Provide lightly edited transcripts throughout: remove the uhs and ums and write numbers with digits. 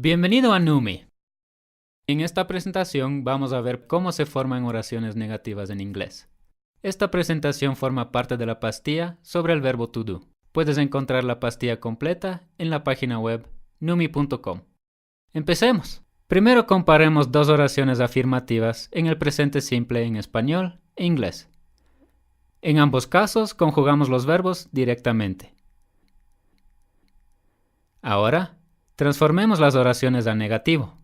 Bienvenido a Numi. En esta presentación vamos a ver cómo se forman oraciones negativas en inglés. Esta presentación forma parte de la pastilla sobre el verbo to do. Puedes encontrar la pastilla completa en la página web numi.com. Empecemos. Primero comparemos dos oraciones afirmativas en el presente simple en español e inglés. En ambos casos conjugamos los verbos directamente. Ahora, transformemos las oraciones a negativo.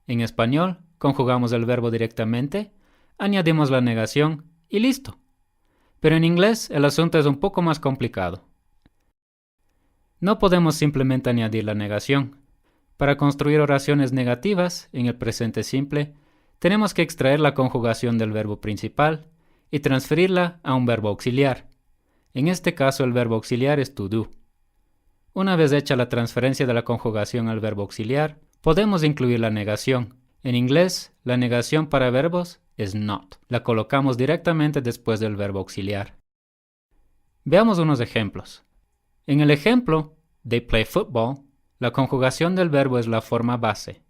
En español, conjugamos el verbo directamente, añadimos la negación y listo. Pero en inglés el asunto es un poco más complicado. No podemos simplemente añadir la negación. Para construir oraciones negativas en el presente simple, tenemos que extraer la conjugación del verbo principal y transferirla a un verbo auxiliar. En este caso el verbo auxiliar es to do. Una vez hecha la transferencia de la conjugación al verbo auxiliar, podemos incluir la negación. En inglés, la negación para verbos es not. La colocamos directamente después del verbo auxiliar. Veamos unos ejemplos. En el ejemplo, they play football, la conjugación del verbo es la forma base.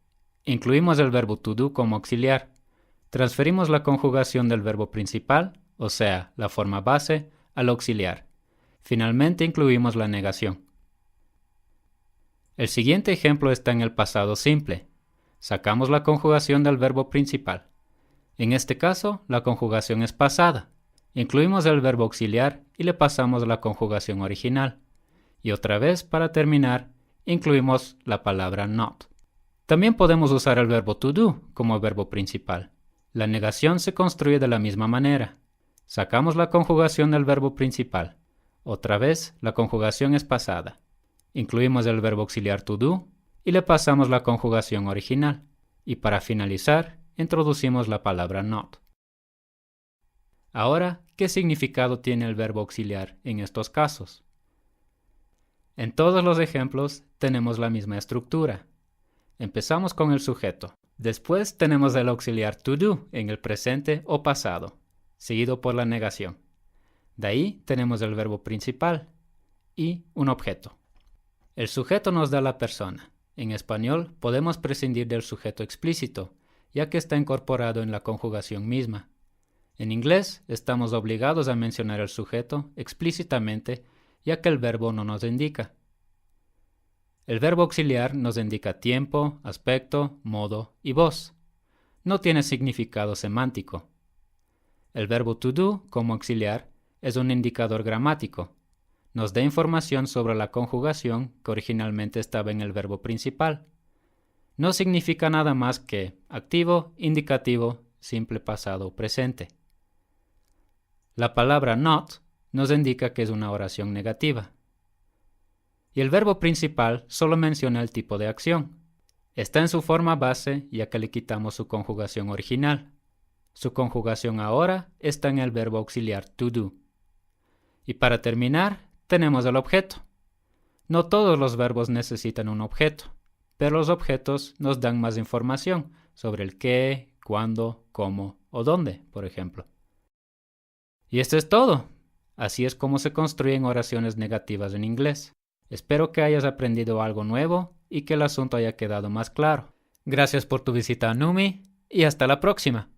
Incluimos el verbo to do como auxiliar. Transferimos la conjugación del verbo principal, o sea, la forma base, al auxiliar. Finalmente incluimos la negación. El siguiente ejemplo está en el pasado simple. Sacamos la conjugación del verbo principal. En este caso, la conjugación es pasada. Incluimos el verbo auxiliar y le pasamos la conjugación original. Y otra vez, para terminar, incluimos la palabra not. También podemos usar el verbo to do como verbo principal. La negación se construye de la misma manera. Sacamos la conjugación del verbo principal. Otra vez, la conjugación es pasada. Incluimos el verbo auxiliar to do y le pasamos la conjugación original. Y para finalizar, introducimos la palabra not. Ahora, ¿qué significado tiene el verbo auxiliar en estos casos? En todos los ejemplos tenemos la misma estructura. Empezamos con el sujeto. Después tenemos el auxiliar to do en el presente o pasado, seguido por la negación. De ahí tenemos el verbo principal y un objeto. El sujeto nos da la persona. En español podemos prescindir del sujeto explícito, ya que está incorporado en la conjugación misma. En inglés estamos obligados a mencionar el sujeto explícitamente, ya que el verbo no nos indica. El verbo auxiliar nos indica tiempo, aspecto, modo y voz. No tiene significado semántico. El verbo to do, como auxiliar, es un indicador gramático. Nos da información sobre la conjugación que originalmente estaba en el verbo principal. No significa nada más que activo, indicativo, simple pasado o presente. La palabra not nos indica que es una oración negativa. Y el verbo principal solo menciona el tipo de acción. Está en su forma base ya que le quitamos su conjugación original. Su conjugación ahora está en el verbo auxiliar to do. Y para terminar, tenemos el objeto. No todos los verbos necesitan un objeto, pero los objetos nos dan más información sobre el qué, cuándo, cómo o dónde, por ejemplo. Y esto es todo. Así es como se construyen oraciones negativas en inglés. Espero que hayas aprendido algo nuevo y que el asunto haya quedado más claro. Gracias por tu visita a Numi y hasta la próxima.